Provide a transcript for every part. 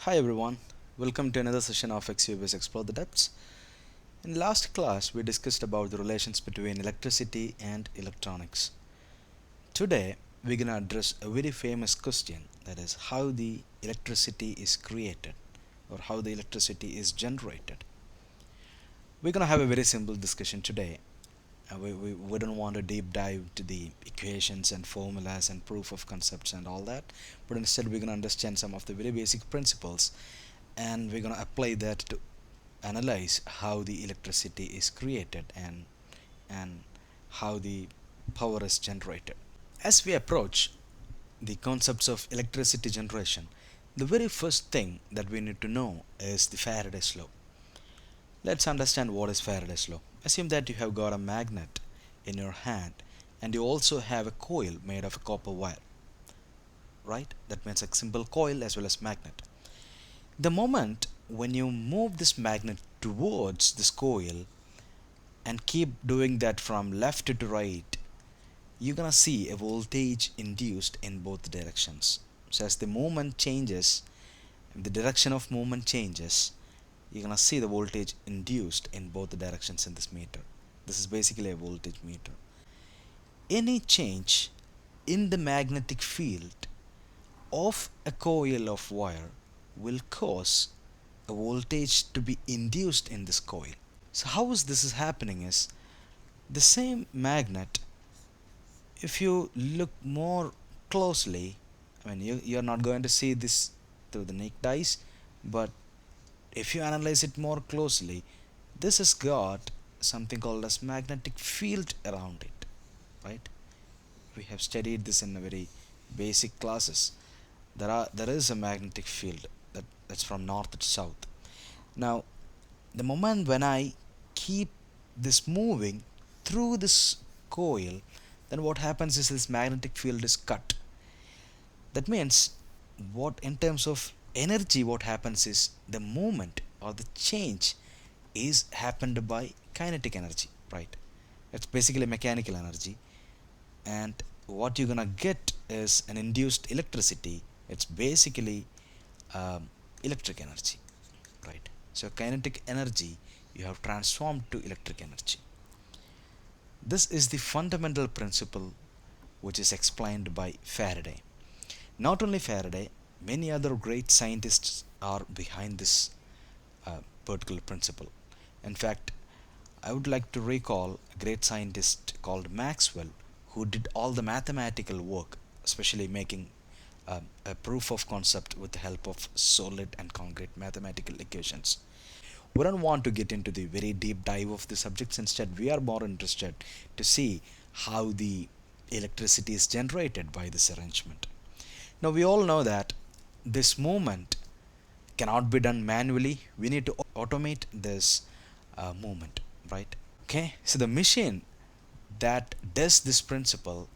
Hi everyone, welcome to another session of XUBS Explore the Depths. In last class, we discussed about the relations between electricity and electronics. Today, we're gonna address a very famous question, that is how the electricity is created or how the electricity is generated. We're gonna have a very simple discussion today. We don't want to deep dive to the equations and formulas and proof of concepts and all that, but instead we're gonna understand some of the very basic principles and we're going to apply that to analyze how the electricity is created and how the power is generated. As we approach the concepts of electricity generation, the very first thing that we need to know is the Faraday's law. Let's understand what is Faraday's law. Assume that you have got a magnet in your hand and you also have a coil made of a copper wire, right? That means a simple coil as well as magnet. The moment when you move this magnet towards this coil and keep doing that from left to right, you're gonna see a voltage induced in both directions. So as the movement changes, the direction of movement changes, you're gonna see the voltage induced in both the directions in this meter. This is basically a voltage meter. Any change in the magnetic field of a coil of wire will cause a voltage to be induced in this coil. So how is this is happening is the same magnet, if you look more closely, you're not going to see this through the naked eyes, but if you analyze it more closely, this has got something called as magnetic field around it, right? We have studied this in a very basic classes. There is a magnetic field that's from north to south. Now, the moment when I keep this moving through this coil, then what happens is this magnetic field is cut. That means what in terms of energy, what happens is the movement or the change is happened by kinetic energy, right? It's basically mechanical energy, and what you're gonna get is an induced electricity. It's basically electric energy, right? So kinetic energy you have transformed to electric energy. This is the fundamental principle which is explained by Faraday. Not only Faraday, many other great scientists are behind this particular principle. In fact, I would like to recall a great scientist called Maxwell who did all the mathematical work, especially making a proof of concept with the help of solid and concrete mathematical equations. We don't want to get into the very deep dive of the subjects. Instead, we are more interested to see how the electricity is generated by this arrangement. Now, we all know that this movement cannot be done manually. We need to automate this movement, right? Okay, so the machine that does this principle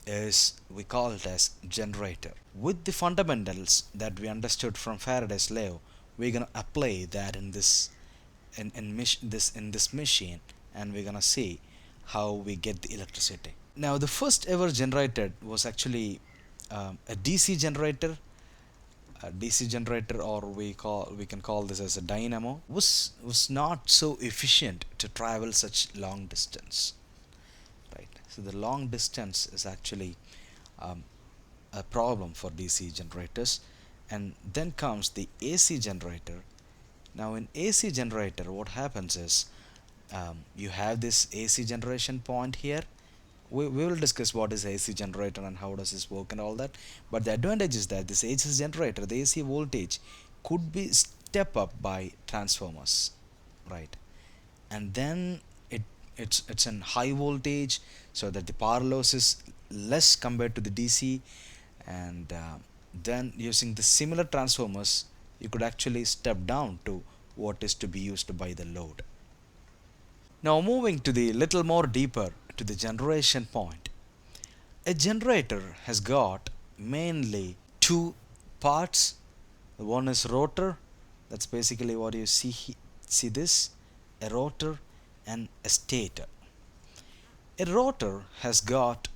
is, we call it as generator. With the fundamentals that we understood from Faraday's law, we're gonna apply that in this machine, and we're gonna see how we get the electricity. Now, the first ever generated was actually a DC generator. A DC generator, or we can call this as a dynamo, was not so efficient to travel such long distance, right? So the long distance is actually um, a problem for DC generators. And then comes the AC generator. Now in AC generator, what happens is you have this AC generation point here. We will discuss what is AC generator and how does this work and all that. But the advantage is that this AC generator, the AC voltage could be step up by transformers, right? And then it's in high voltage, so that the power loss is less compared to the DC. And then using the similar transformers, you could actually step down to what is to be used by the load. Now moving to the little more deeper to the generation point. A generator has got mainly two parts. One is rotor, that's basically what you see this, a rotor and a stator. A rotor has got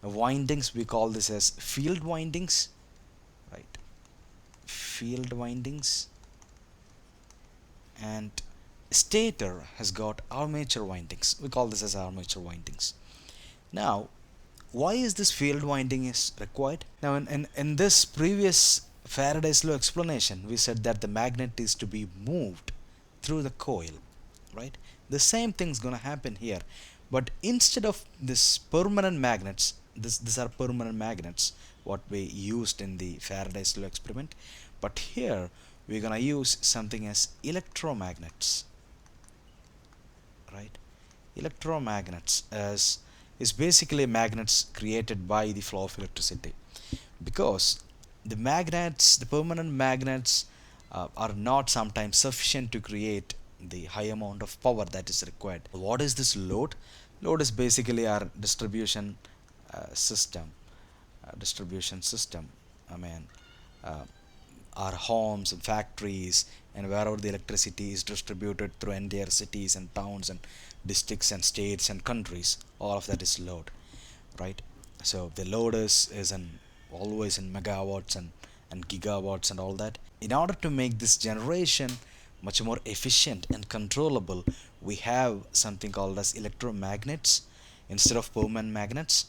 windings, we call this as field windings, right? field windings, and stator has got armature windings. We call this as armature windings. Now, why is this field winding is required? Now, in this previous Faraday's law explanation, we said that the magnet is to be moved through the coil, right? The same thing's gonna happen here, but instead of this permanent magnets, these are permanent magnets what we used in the Faraday's law experiment, but here we're gonna use something as electromagnets, right? Electromagnets is basically magnets created by the flow of electricity, because the permanent magnets are not sometimes sufficient to create the high amount of power that is required. What is this load? Load is basically our distribution system. I mean, uh, our homes and factories and wherever the electricity is distributed through entire cities and towns and districts and states and countries, all of that is load, right? So the load is in always in megawatts and gigawatts and all that. In order to make this generation much more efficient and controllable, we have something called as electromagnets instead of permanent magnets,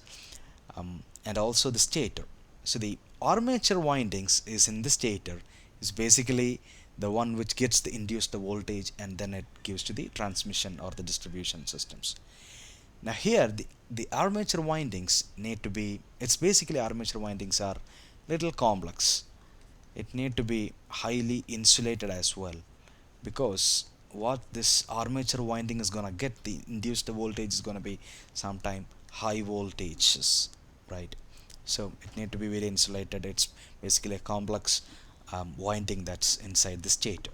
and also the stator. So the armature windings is in the stator, is basically the one which gets the induced voltage and then it gives to the transmission or the distribution systems. Now here the armature windings need to be, it's basically armature windings are little complex. It need to be highly insulated as well, because what this armature winding is gonna get, the induced voltage is gonna be sometime high voltages, right? So it need to be very insulated. It's basically a complex winding that's inside the stator.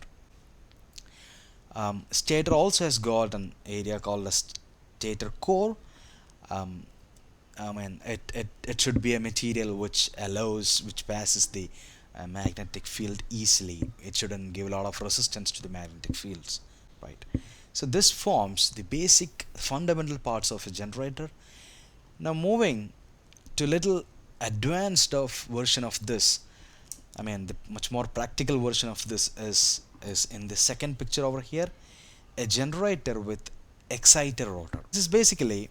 Stator also has got an area called a stator core. um, it should be a material which passes the magnetic field easily. It shouldn't give a lot of resistance to the magnetic fields, right? So this forms the basic fundamental parts of a generator. Now moving to little advanced of version of this, the much more practical version of this is in the second picture over here, a generator with exciter rotor. This is basically,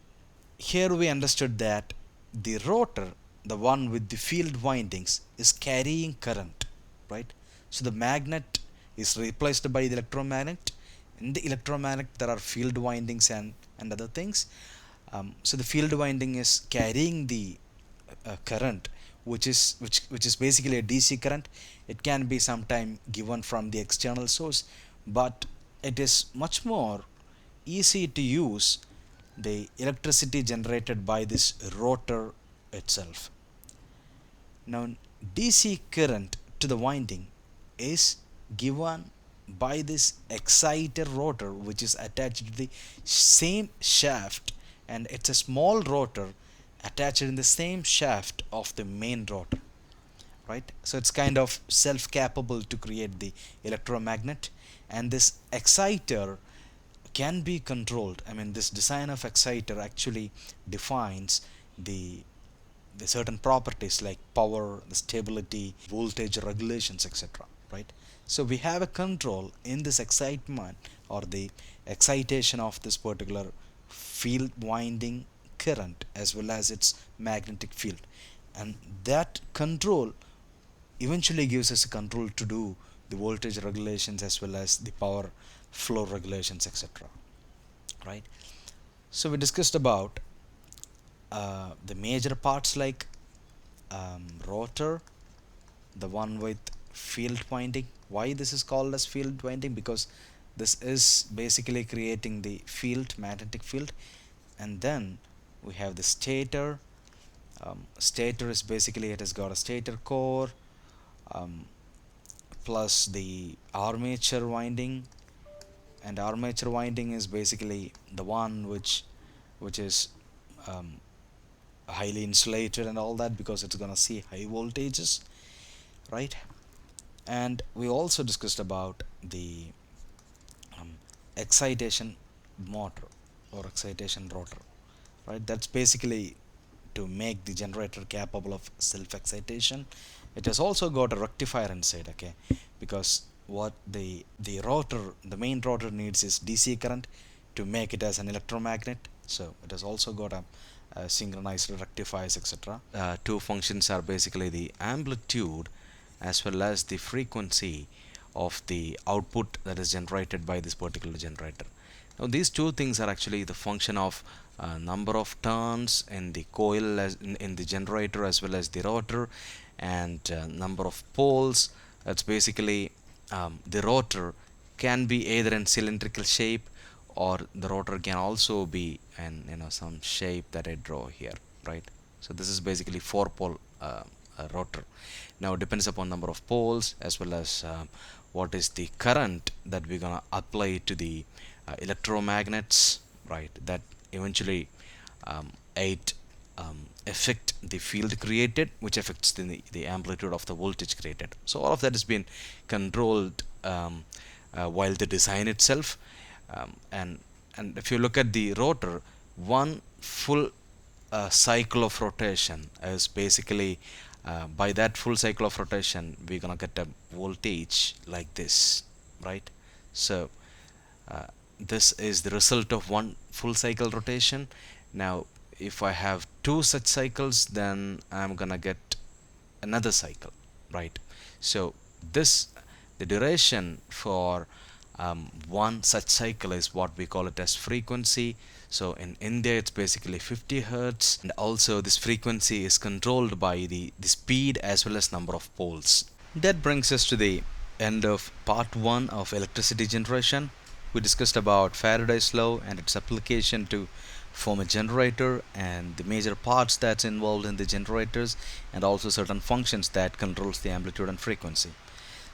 here we understood that the rotor, the one with the field windings, is carrying current, right? So the magnet is replaced by the electromagnet. In the electromagnet there are field windings and other things. So the field winding is carrying the current, which is basically a DC current. It can be sometime given from the external source, but it is much more easy to use the electricity generated by this rotor itself. Now DC current to the winding is given by this exciter rotor, which is attached to the same shaft, and it's a small rotor attached in the same shaft of the main rotor, right? So it's kind of self capable to create the electromagnet, and this exciter can be controlled. This design of exciter actually defines the certain properties like power, the stability, voltage regulations, etc., right? So we have a control in this excitement or the excitation of this particular field winding current as well as its magnetic field, and that control eventually gives us a control to do the voltage regulations as well as the power flow regulations, etc., right? So we discussed about the major parts like rotor, the one with field winding. Why this is called as field winding? Because this is basically creating the field, magnetic field. And then we have the stator. Stator is basically, it has got a stator core, plus the armature winding, and armature winding is basically the one which is highly insulated and all that, because it's gonna see high voltages, right? And we also discussed about the excitation motor or excitation rotor, right? That's basically to make the generator capable of self excitation It has also got a rectifier inside, okay, because what the rotor, the main rotor needs is DC current to make it as an electromagnet. So it has also got a synchronized rectifiers, etc. Two functions are basically the amplitude as well as the frequency of the output that is generated by this particular generator. Now these two things are actually the function of number of turns in the coil as in the generator as well as the rotor, and number of poles. That's basically the rotor can be either in cylindrical shape, or the rotor can also be in some shape that I draw here, right? So this is basically 4-pole rotor. Now it depends upon number of poles as well as what is the current that we're gonna apply to the electromagnets, right? That eventually aid affect the field created, which affects the amplitude of the voltage created. So all of that has been controlled while the design itself. And if you look at the rotor, one full cycle of rotation is basically by that full cycle of rotation we're gonna get a voltage like this, right? So this is the result of one full cycle rotation. Now if I have two such cycles, then I'm gonna get another cycle, right? So this, the duration for one such cycle is what we call it as frequency. So in India it's basically 50 hertz, and also this frequency is controlled by the speed as well as number of poles. That brings us to the end of part 1 of electricity generation. We discussed about Faraday's law and its application to form a generator, and the major parts that's involved in the generators, and also certain functions that controls the amplitude and frequency.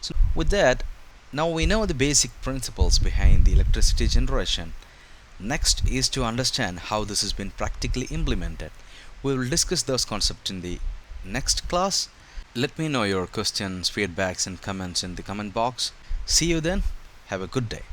So with that, now we know the basic principles behind the electricity generation. Next is to understand how this has been practically implemented. We will discuss those concepts in the next class. Let me know your questions, feedbacks and comments in the comment box. See you then. Have a good day.